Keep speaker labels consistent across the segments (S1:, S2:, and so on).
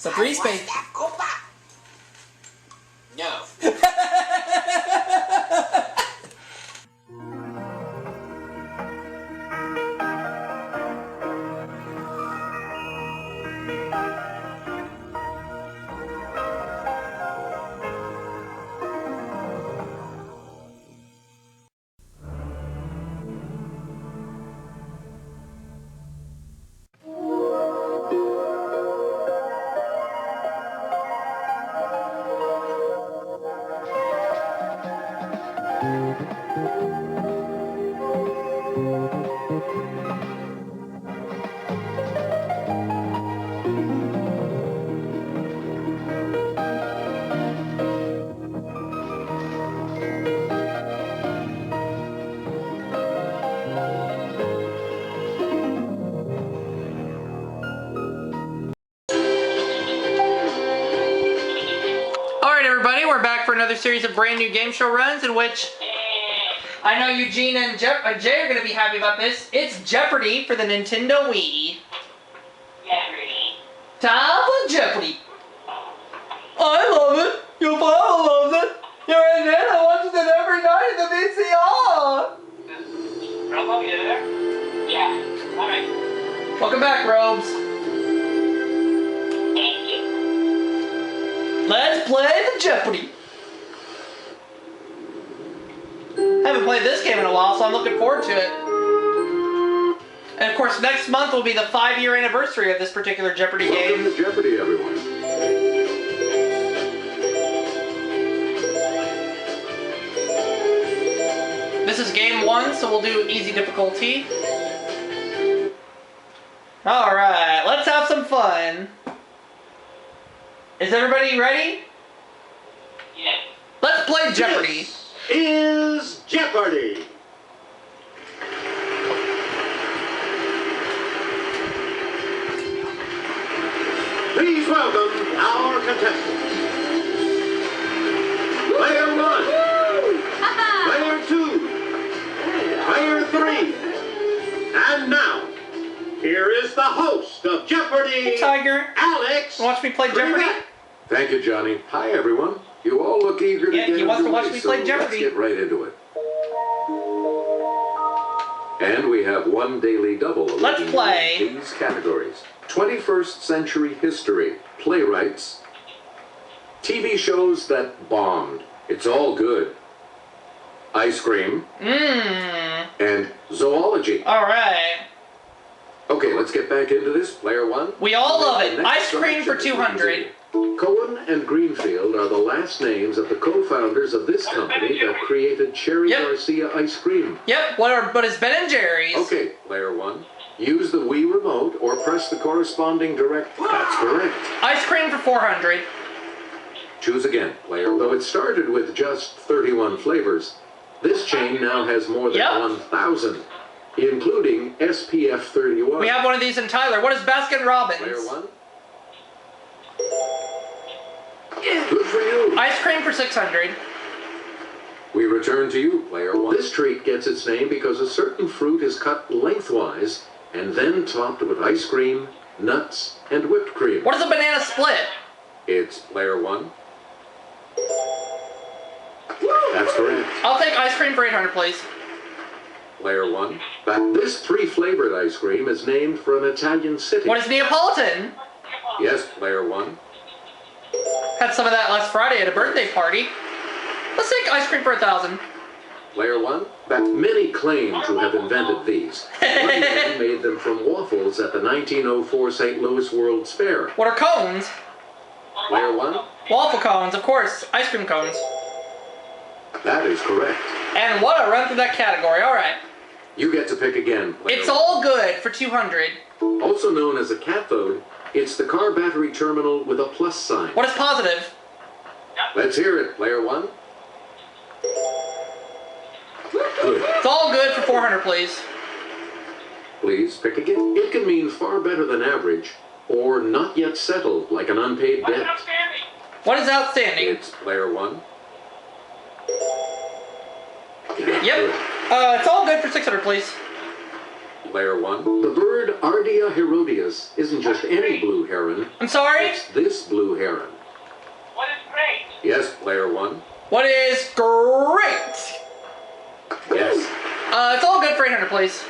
S1: So 3 space.
S2: No.
S1: We're back for another series of brand new game show runs in which I know Eugene and Jay are going to be happy about this. It's Jeopardy for the Nintendo Wii.
S3: Jeopardy.
S1: Time for Jeopardy. I love it. Your father loves it. Your Aunt Nana watches it every night at the VCR.
S3: Robo, you there? Yeah. Alright.
S1: Welcome back, Robes.
S3: Thank you.
S1: Let's play the Jeopardy. Haven't played this game in a while, so I'm looking forward to it. And of course, next month will be the 5-year anniversary of this particular Jeopardy game.
S4: Welcome to Jeopardy, everyone.
S1: This is game 1, so we'll do easy difficulty. Alright, let's have some fun. Is everybody ready?
S3: Yeah.
S1: Let's play Jeopardy.
S4: This is Jeopardy. Please welcome our contestants. Player 1, Player 2, Player 3, and now, here is the host of Jeopardy,
S1: Hey, Tiger.
S4: Alex.
S1: Watch me play Jeopardy?
S4: Thank you, Johnny. Hi, everyone. You all look eager to
S1: Yeah,
S4: get
S1: he wants to watch
S4: underway,
S1: me play
S4: so
S1: Jeopardy.
S4: let's get right into it. And we have one daily double.
S1: Let's play.
S4: These categories: 21st century history, playwrights, TV shows that bombed. It's all good. Ice cream. And zoology.
S1: Alright.
S4: Okay, let's get back into this. Player 1.
S1: We all love it.
S4: The next
S1: Ice cream for
S4: selection is
S1: 200.
S4: Cohen and Greenfield are the last names of the co-founders of this company that created Cherry
S1: Yep.
S4: Garcia ice cream.
S1: Yep, but it's Ben and Jerry's.
S4: Okay, Player 1. Use the Wii remote or press the corresponding direct. That's correct.
S1: Ice cream for 400.
S4: Choose again, Player. Though it started with just 31 flavors, this chain now has more than
S1: Yep.
S4: 1,000, including SPF 31.
S1: We have one of these in Tyler. What is Baskin Robbins?
S4: Player 1. Good for you.
S1: Ice cream for 600.
S4: We return to you, Player 1. This treat gets its name because a certain fruit is cut lengthwise and then topped with ice cream, nuts, and whipped cream.
S1: What is a banana split?
S4: It's Player 1. That's correct.
S1: I'll take ice cream for 800, please.
S4: Player 1. This 3-flavored ice cream is named for an Italian city.
S1: What is Neapolitan?
S4: Yes, Player 1.
S1: Had some of that last Friday at a birthday party. Let's take ice cream for 1,000.
S4: Player 1. Many claim to have invented these. One man made them from waffles at the 1904 St. Louis World's Fair.
S1: What are cones?
S4: Player 1.
S1: Waffle cones, of course. Ice cream cones.
S4: That is correct.
S1: And what a run through that category. Alright.
S4: You get to pick again, Player
S1: It's
S4: 1.
S1: all good for 200.
S4: Also known as a cathode, it's the car battery terminal with a plus sign.
S1: What is positive?
S4: Let's hear it, Player 1. Good.
S1: It's all good for 400, please.
S4: Please pick again. It can mean far better than average, or not yet settled, like an unpaid debt.
S1: What is outstanding?
S4: It's Player 1.
S1: Yep. It's all good for 600, please.
S4: player one. The bird Ardea herodias isn't just any blue heron.
S1: I'm sorry?
S4: It's this blue heron.
S3: What is great?
S4: Yes, player one.
S1: What is great?
S4: Yes.
S1: It's all good for 800, please.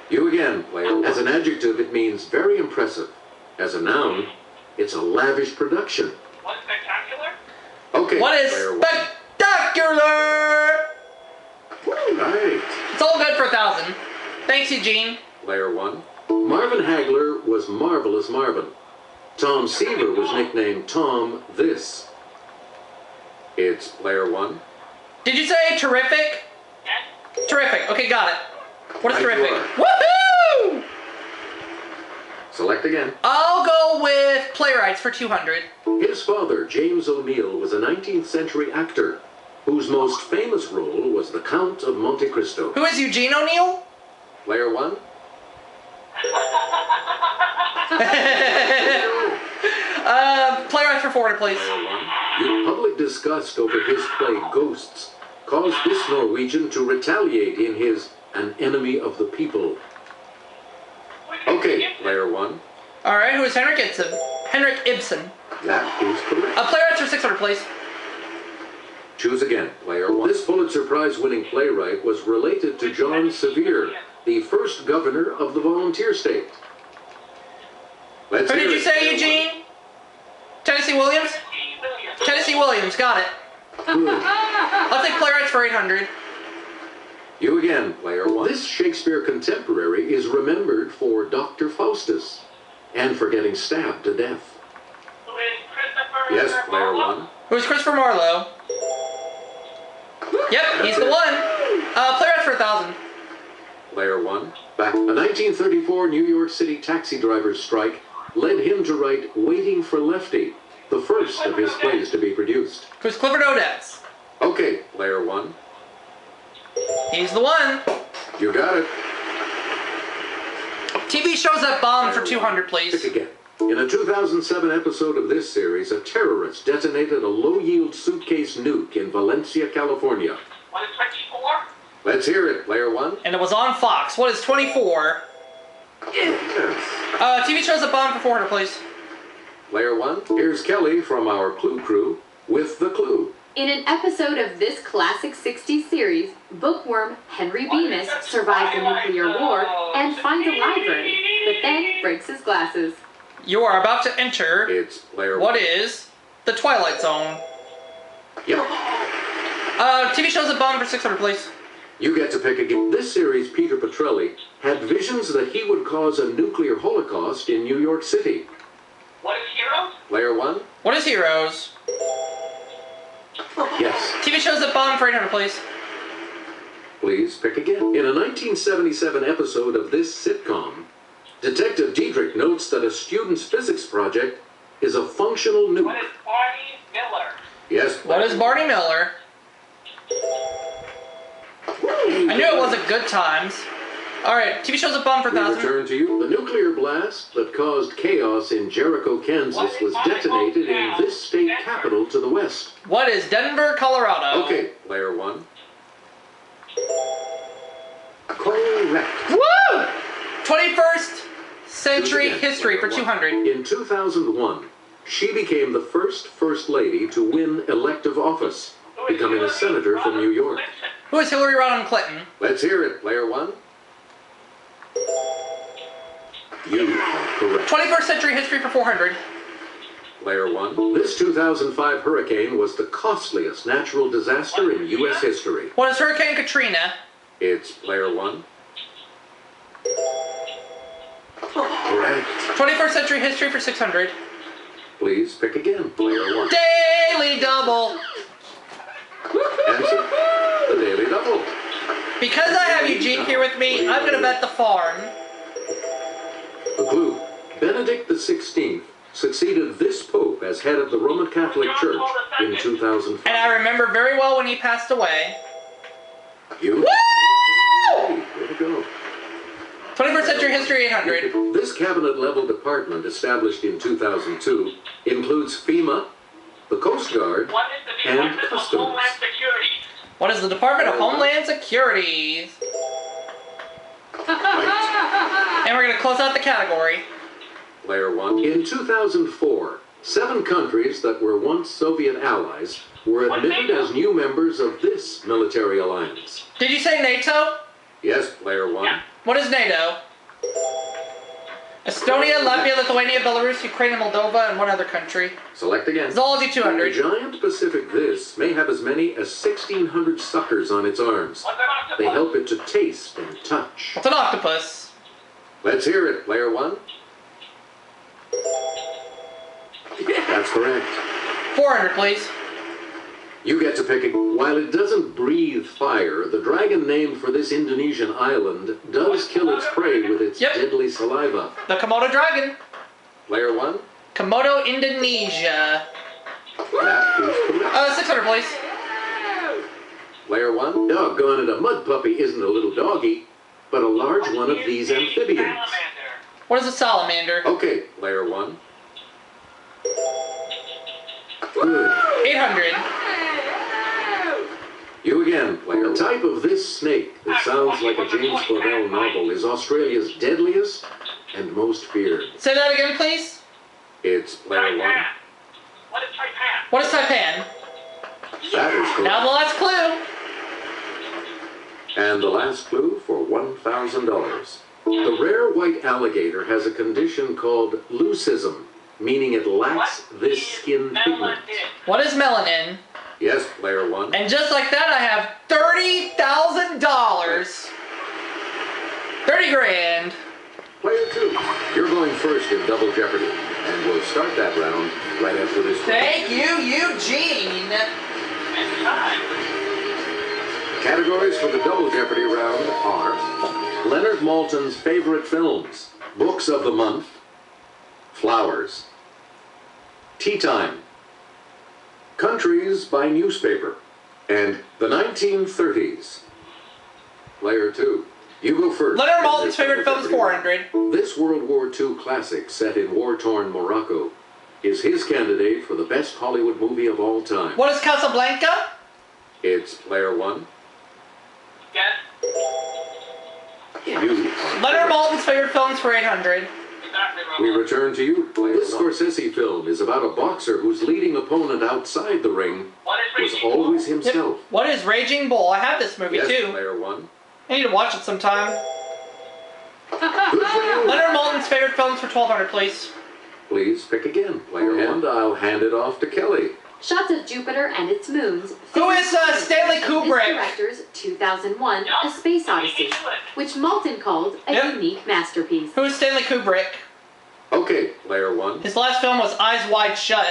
S4: You again, player one. As an adjective, it means very impressive. As a noun, it's a lavish production.
S3: What is spectacular?
S4: Okay,
S1: What is
S4: player one.
S1: spectacular?
S4: Right.
S1: It's all good for 1,000. Thanks, Eugene.
S4: Player one. Marvin Hagler was Marvelous Marvin. Tom Seaver was nicknamed Tom This. It's player one.
S1: Did you say terrific?
S3: Yes.
S1: Terrific. Okay, got it. What is
S4: Right you
S1: terrific?
S4: are.
S1: Woohoo!
S4: Select again.
S1: I'll go with playwrights for 200.
S4: His father, James O'Neill, was a 19th century actor whose most famous role was the Count of Monte Cristo.
S1: Who is Eugene O'Neill?
S4: Player one.
S1: Playwrights for 400, please.
S4: Player one. The public disgust over his play Ghosts caused this Norwegian to retaliate in his An Enemy of the People. Okay, player one.
S1: All right, who is Henrik Ibsen? Henrik Ibsen.
S4: That is correct.
S1: Playwrights for 600, please.
S4: Choose again, player one. This Pulitzer Prize-winning playwright was related to John Sevier, the first governor of the volunteer state. Let's
S1: Who
S4: hear
S1: did you
S4: it,
S1: say,
S4: player
S1: Eugene? Tennessee Williams?
S3: Williams.
S1: Tennessee Williams, got it.
S4: one. Good.
S1: I'll take playwrights for 800.
S4: You again, player one. This Shakespeare contemporary is remembered for Dr. Faustus and for getting stabbed to death.
S3: Who is Christopher?
S4: Yes, player one.
S1: Who is Christopher Marlowe? Yep, he's the one. Playwrights for 1,000.
S4: Player one. Back. A 1934 New York City taxi driver's strike led him to write Waiting for Lefty, the first of his plays to be produced.
S1: Who's Clifford Odets?
S4: Okay, player one.
S1: He's the one.
S4: You got it.
S1: TV shows that bomb for 200,
S4: Pick
S1: please.
S4: again. In a 2007 episode of this series, a terrorist detonated a low-yield suitcase nuke in Valencia, California.
S3: What is 24?
S4: Let's hear it, player one.
S1: And it was on Fox. What is 24?
S4: Yes.
S1: TV shows that bomb for 400, please.
S4: Player one. Here's Kelly from our Clue Crew with the clue.
S2: In an episode of this classic 60s series, bookworm Henry Bemis survives a nuclear war and finds a library, but then breaks his glasses.
S1: You are about to enter
S4: It's player
S1: what
S4: one.
S1: is the Twilight Zone.
S4: Yep.
S1: TV shows that bomb for 600, please.
S4: You get to pick again. This series, Peter Petrelli had visions that he would cause a nuclear holocaust in New York City.
S3: What is Heroes?
S4: Player one.
S1: What is Heroes?
S4: Yes.
S1: TV shows that bomb for 800, please.
S4: Please pick again. In a 1977 episode of this sitcom, Detective Diedrich notes that a student's physics project is a functional nuke.
S3: What is Barney Miller?
S4: Yes.
S1: What is Barney Miller? I knew it wasn't Good Times. Alright, TV shows that bomb for
S4: We
S1: 1,000.
S4: return to you. The nuclear blast that caused chaos in Jericho, Kansas was detonated in this state capital to the west.
S1: What is Denver, Colorado?
S4: Okay, player one. Correct.
S1: Woo! 21st century
S4: Choose again,
S1: history for
S4: player one.
S1: 200.
S4: In 2001, she became the first lady to win elective office, becoming a senator from New York.
S1: Who is Hillary Rodham Clinton?
S4: Let's hear it, player one. You are correct.
S1: 21st century history for 400.
S4: Player one. This 2005 hurricane was the costliest natural disaster in U.S. history.
S1: What is Hurricane Katrina?
S4: It's player one. Correct.
S1: 21st century history for 600.
S4: Please pick again, player one.
S1: Daily Double.
S4: Answer, the Daily Double.
S1: Because I have Eugene here with me, I'm going to bet the farm.
S4: The clue. Benedict XVI succeeded this pope as head of the Roman Catholic Church in 2005.
S1: And I remember very well when he passed away.
S4: You?
S1: Woo!
S4: Way to go.
S1: 21st century history 800.
S4: This cabinet-level department, established in 2002, includes FEMA, the Coast Guard,
S3: What is the
S4: and
S3: Department of
S4: Customs.
S3: Homeland Security?
S1: What is the Department of Homeland Security?
S4: Right.
S1: And we're going to close out the category.
S4: Player 1. In 2004, 7 countries that were once Soviet allies were admitted as new members of this military alliance.
S1: Did you say NATO?
S4: Yes, Player 1.
S1: What is NATO? Estonia, Latvia, Lithuania, Belarus, Ukraine, and Moldova, and one other country.
S4: Select again.
S1: Zoology
S4: The
S1: 200.
S4: giant Pacific this may have as many as 1,600 suckers on its arms. They help it to taste and touch.
S1: What's an octopus?
S4: Let's hear it, Player 1. That's correct.
S1: 400, please.
S4: You get to pick it. While it doesn't breathe fire, the dragon named for this Indonesian island does kill its prey with its deadly saliva.
S1: The Komodo dragon.
S4: Player 1.
S1: Komodo, Indonesia.
S4: That is correct.
S1: 600, please.
S4: Player 1. Doggone it, a mud puppy isn't a little doggy, but a large one of these amphibians.
S1: What is a salamander?
S4: Okay, Player 1. Good.
S1: 800.
S4: You again, Player. The type of this snake that sounds like a James Clavell novel is Australia's deadliest and most feared.
S1: Say that again, please.
S4: It's Player 1.
S3: What is Taipan?
S1: What is Taipan?
S4: That is correct.
S1: Now the last clue.
S4: And the last clue for $1,000. The rare white alligator has a condition called leucism, meaning it lacks this skin pigment.
S1: What is melanin?
S4: Yes, Player 1.
S1: And just like that, I have $30,000. 30 grand.
S4: Player 2. You're going first in Double Jeopardy, and we'll start that round right after this.
S1: Thank you, Eugene.
S4: Categories for the Double Jeopardy round are Leonard Maltin's favorite films, books of the month, flowers, tea time, countries by newspaper, and the 1930s. Player 2. You go first.
S1: Leonard Maltin's favorite film is 400.
S4: This World War II classic set in war-torn Morocco is his candidate for the best Hollywood movie of all time.
S1: What is Casablanca?
S4: It's Player 1.
S3: Yes.
S1: Leonard Maltin's favorite films for 800.
S3: Exactly wrong.
S4: We return to you. This Scorsese film is about a boxer whose leading opponent outside the ring
S3: What is
S4: was
S3: Raging
S4: always
S3: Bull?
S4: himself.
S1: What is Raging Bull? I have this movie
S4: Yes,
S1: too.
S4: Player 1.
S1: I need to watch it sometime.
S4: Good for you.
S1: Leonard Maltin's favorite films for 1200, please.
S4: Please pick again, Player 1. And I'll hand it off to Kelly.
S2: Shots of Jupiter and its moons.
S1: Who is, Stanley
S2: This
S1: Kubrick?
S2: director's 2001 A Space Odyssey, which Maltin called a
S1: Yep.
S2: unique masterpiece.
S1: Who is Stanley Kubrick?
S4: Okay, Player 1.
S1: His last film was Eyes Wide Shut.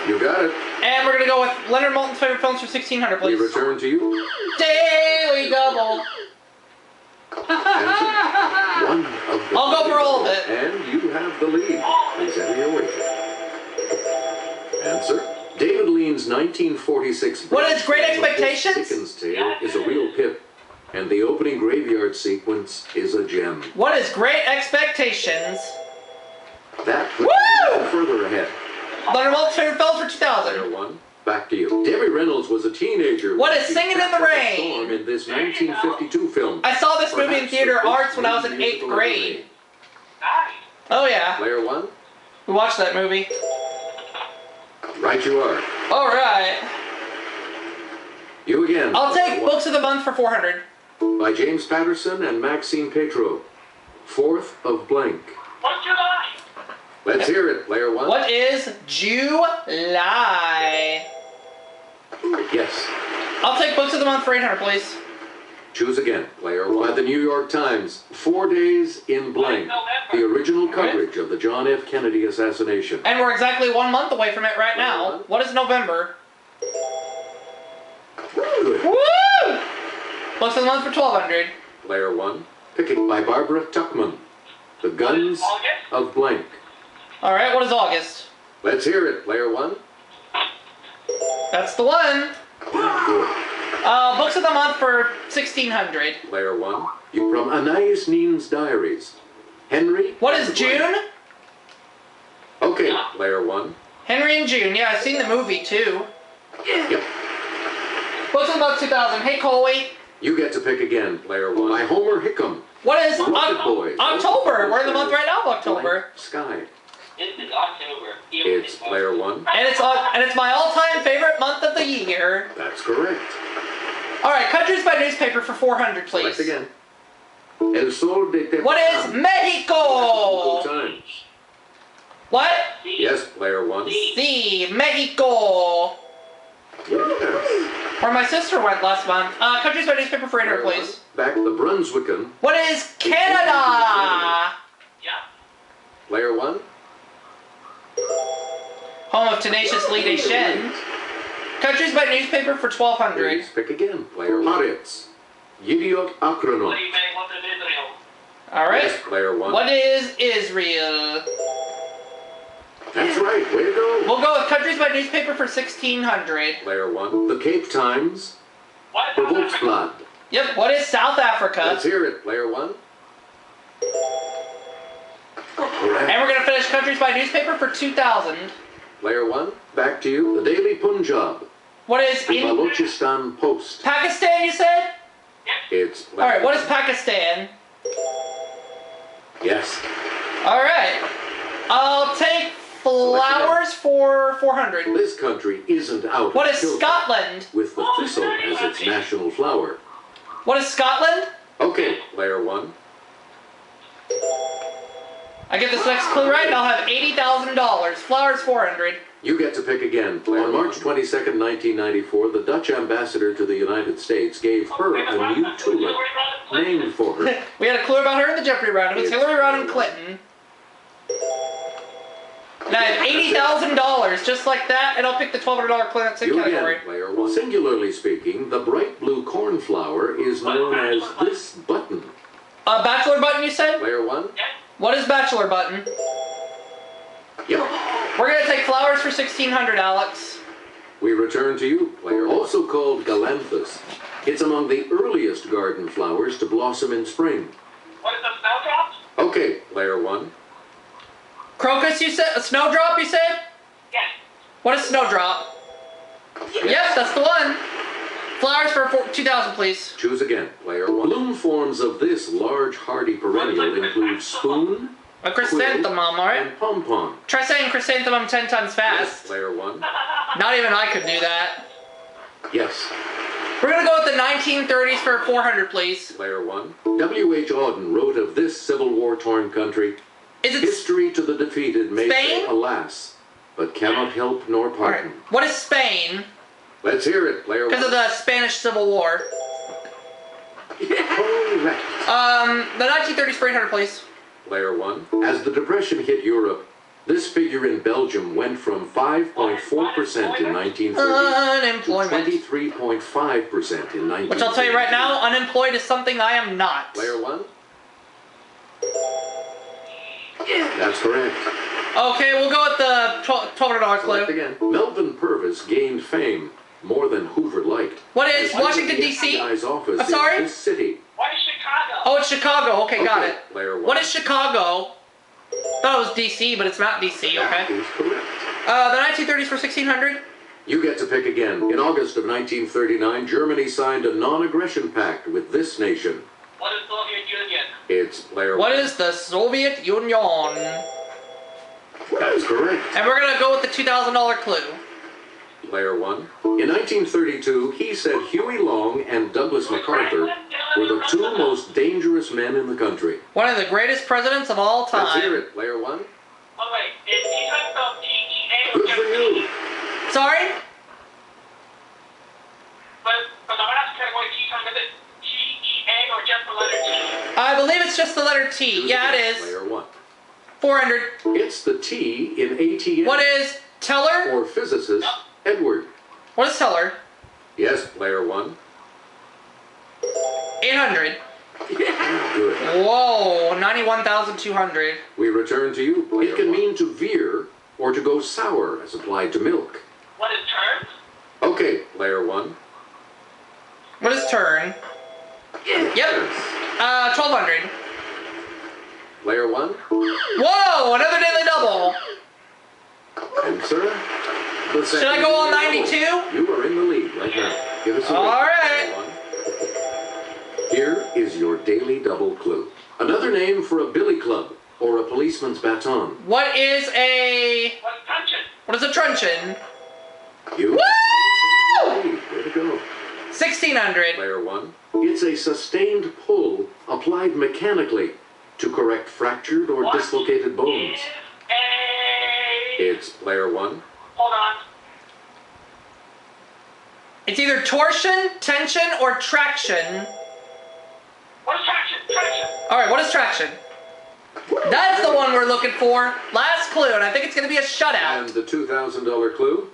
S4: You got it.
S1: And we're gonna go with Leonard Maltin's favorite films for 1600,
S4: We
S1: please.
S4: return to you.
S1: Daily double.
S4: Answer. One of the.
S1: I'll go for all of it.
S4: And you have the lead. Please enter your wager. Answer. David Lean's 1946.
S1: What is Great
S4: version of This
S1: Expectations?
S4: Dickens tale is a real pip, and the opening graveyard sequence is a gem.
S1: What is Great Expectations?
S4: That puts
S1: Woo!
S4: you even further ahead.
S1: Leonard Maltin's favorite films for 2000.
S4: Player 1. Back to you. Debbie Reynolds was a teenager.
S1: What
S4: when
S1: is
S4: she
S1: Singing in the
S4: trapped up a
S1: Rain?
S4: storm in this 1952 film.
S1: I saw this movie in
S4: Perhaps
S1: theater
S4: the first
S1: arts when I was in
S4: movie
S1: 8th
S4: musical ever
S1: grade.
S4: made.
S3: Nice.
S1: Oh yeah,
S4: Player 1.
S1: we watched that movie.
S4: Right you are.
S1: All right.
S4: You again.
S1: I'll take
S4: Player 1.
S1: Books of the Month for 400.
S4: By James Patterson and Maxine Petro. 4th of blank.
S3: What's July?
S4: Let's hear it, Player 1.
S1: What is July?
S4: Yes.
S1: I'll take Books of the Month for 800, please.
S4: Choose again, Player 1. By the New York Times. 4 days in blank. The original coverage of the John F. Kennedy assassination.
S1: And we're exactly 1 month away from it right now. What is November?
S4: Good.
S1: Woo! Books of the Month for 1200.
S4: Player 1. Picking by Barbara Tuchman. The Guns of Blank.
S1: All right, what is August?
S4: Let's hear it, Player 1.
S1: That's the one.
S4: Good.
S1: Books of the Month for 1600.
S4: Player 1. You from Anais Nin's Diaries. Henry.
S1: What
S4: and
S1: is
S4: the
S1: June?
S4: Blank. Okay, Player 1.
S1: Henry and June. Yeah, I've seen the movie too.
S4: Yep.
S1: Books of the Month 2000. Hey, Coley.
S4: You get to pick again, player one. By Homer Hickam.
S1: What is
S4: Rocket Boys.
S1: October? We're in the month right now of October.
S4: Blank Sky.
S3: This is October.
S4: It's player one.
S1: And it's my all-time favorite month of the year.
S4: That's correct.
S1: All right, countries by newspaper for 400, please.
S4: Select again. El Sol de Tepecan.
S1: What is Mexico?
S4: Times.
S1: What?
S4: Yes, player one.
S1: Sí, Mexico.
S4: Yes.
S1: Where my sister went last month. Countries by newspaper for 800, please.
S4: Back the Brunswickan.
S1: What is Canada?
S3: Yeah.
S4: Player one.
S1: Home of tenacious Lee Deschênes. Countries by newspaper for 1200.
S4: Please pick again, player one. Haaretz. Yidiot
S3: What
S4: Akronot.
S3: do you make? What is Israel?
S1: All right.
S4: Yes, player one.
S1: What is Israel?
S4: That's right. Way to go.
S1: We'll go with countries by newspaper for 1600.
S4: Player one. The Cape Times.
S3: What is
S4: The
S3: South Africa?
S4: Volksblad.
S1: Yep. What is South Africa?
S4: Let's hear it, player one.
S1: And we're gonna finish countries by newspaper for 2000.
S4: Player one. Back to you. The Daily Punjab.
S1: What is
S4: The
S1: in
S4: Balochistan Post.
S1: Pakistan? You said.
S4: It's
S1: All right. What is Pakistan?
S4: Yes.
S1: All right. I'll take flowers for 400.
S4: This country isn't out.
S1: What
S4: of
S1: is
S4: kilter
S1: Scotland?
S4: With the thistle as its national flower.
S1: What is Scotland?
S4: Okay, player one.
S1: I get this next clue right, and I'll have $80,000. Flowers 400.
S4: You get to pick again, player. On March 22nd, 1994, the Dutch ambassador to the United States gave her a new tulip named for her.
S1: We had a clue about her in the Jeopardy round. It was Hillary Rodham Clinton. And I have $80,000 just like that, and I'll pick the $1,200 clue that's in
S4: You
S1: category.
S4: again, player one. Singularly speaking, the bright blue cornflower is known as this button.
S1: Bachelor button, you said?
S4: Player one.
S1: What is bachelor button?
S4: Yep.
S1: We're gonna take flowers for 1600, Alex.
S4: We return to you, player. Also called galanthus. It's among the earliest garden flowers to blossom in spring.
S3: What is the snowdrop?
S4: Okay, player one.
S1: Crocus, you said? A snowdrop, you said?
S3: Yes.
S1: What is snowdrop? Yes, that's the one. Flowers for 2000, please.
S4: Choose again, player one. Bloom forms of this large hardy perennial include spoon,
S1: A chrysanthemum, alright?
S4: and pom-pom.
S1: Try saying chrysanthemum 10 times
S4: Yes,
S1: fast.
S4: player one.
S1: Not even I could do that.
S4: Yes,
S1: We're gonna go with the 1930s for 400, please.
S4: player one. W.H. Auden wrote of this Civil War-torn country,
S1: Is it
S4: history to the defeated may
S1: Spain?
S4: say alas, but cannot help nor
S1: Alright.
S4: pardon.
S1: What is Spain?
S4: Let's hear it, player
S1: Because
S4: one.
S1: of the Spanish Civil War.
S4: Correct.
S1: The 1930s for 800, please.
S4: Player one. As the Depression hit Europe, this figure in Belgium went from 5.4% in 1930 to
S1: Unemployment.
S4: 23.5% in 1930.
S1: Which I'll tell you right now, unemployed is something I am not.
S4: Player one. That's correct.
S1: Okay, we'll go with the $1,200
S4: Select
S1: clue.
S4: again. Melvin Purvis gained fame more than Hoover liked.
S1: What is
S4: As he was
S1: Washington,
S4: in the
S1: D.C.?
S4: FBI's office
S1: I'm sorry?
S4: in this city.
S3: What is Chicago?
S1: Oh, it's Chicago. Okay, got it.
S4: Player one.
S1: What is Chicago? Thought it was D.C., but it's not D.C.,
S4: That
S1: okay.
S4: is correct.
S1: The 1930s for 1600.
S4: You get to pick again. In August of 1939, Germany signed a non-aggression pact with this nation.
S3: What is Soviet Union?
S4: It's player
S1: What
S4: one.
S1: is the Soviet Union?
S4: That's correct.
S1: And we're gonna go with the $2,000 clue.
S4: Player one. In 1932, he said Huey Long and Douglas MacArthur were the two most dangerous men in the country.
S1: One of the greatest presidents of all
S4: Let's hear
S1: time.
S4: it, player one.
S3: Oh wait, is he talking about T-E-A or
S4: Good for
S3: just
S4: you.
S3: T?
S1: Sorry?
S3: But for the last category, T time, is it T-E-A or just the letter T?
S1: I believe it's just the letter T.
S4: Choose
S1: Yeah,
S4: again,
S1: it is.
S4: Player one.
S1: 400.
S4: It's the T in ATM.
S1: What is teller?
S4: For physicist Edward.
S1: What is teller?
S4: Yes, player one.
S1: 800.
S4: Good.
S1: Whoa, 91,200.
S4: We return to you. It can mean to veer or to go sour as applied to milk.
S3: What is turn?
S4: Okay, player one.
S1: What is turn? Yep. 1,200.
S4: Player one.
S1: Whoa, another daily double.
S4: And sir, the
S1: Should I go all 92?
S4: You are in the lead right now. Give us a
S1: All
S4: ring,
S1: right.
S4: player one. Here is your daily double clue. Another name for a billy club or a policeman's baton.
S1: What is a...
S3: What's punching?
S1: What is a truncheon?
S4: You.
S1: Woo!
S4: Way to go.
S1: 1600.
S4: Player 1. It's a sustained pull applied mechanically to correct fractured or
S3: What
S4: dislocated bones.
S3: is a...
S4: It's player 1.
S3: Hold on.
S1: It's either torsion, tension, or traction.
S3: What is traction? Traction.
S1: Alright, what is traction? That's the one we're looking for. Last clue, and I think it's going to be a shutout.
S4: And the $2,000 clue?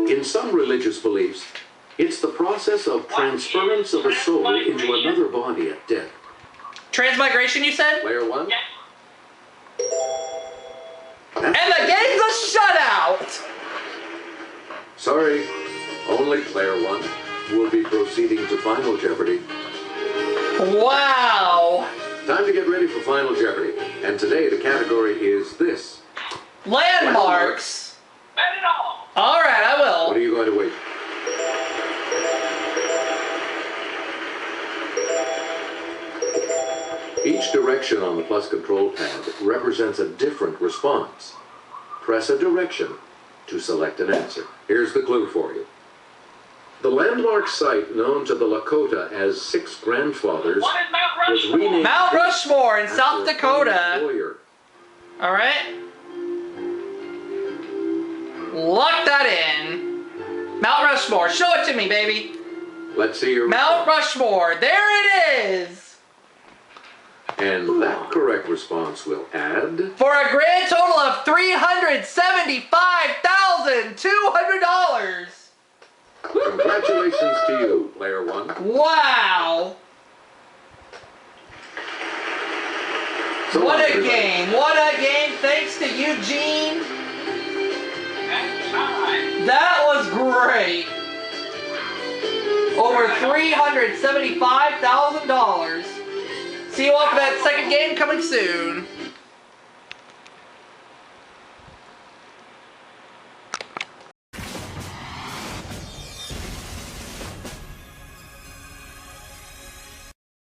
S4: In some religious beliefs, it's the process of transference of a soul into another body at death.
S1: Transmigration, you said?
S4: Player 1?
S3: Yes.
S1: And the game's a shutout!
S4: Sorry, only player 1 will be proceeding to Final Jeopardy.
S1: Wow!
S4: Time to get ready for Final Jeopardy. And today the category is this.
S1: Landmarks.
S3: Bet it all.
S1: Alright, I will.
S4: What are you going to wait? Each direction on the plus control pad represents a different response. Press a direction to select an answer. Here's the clue for you. The landmark site known to the Lakota as Six Grandfathers
S3: What is Mount
S4: was
S3: Rushmore?
S4: renamed
S1: Mount Rushmore in
S4: after
S1: South
S4: a prominent
S1: Dakota.
S4: lawyer.
S1: Alright. Lock that in. Mount Rushmore. Show it to me, baby.
S4: Let's see your
S1: Mount Rushmore. There it is.
S4: And that correct response will add...
S1: For a grand total of $375,200.
S4: Congratulations to you, player 1.
S1: Wow.
S4: So
S1: What
S4: long,
S1: a
S4: everybody.
S1: game. What a game. Thanks to Eugene.
S3: That's time.
S1: That was great. Over $375,000. See you all for that second game coming soon.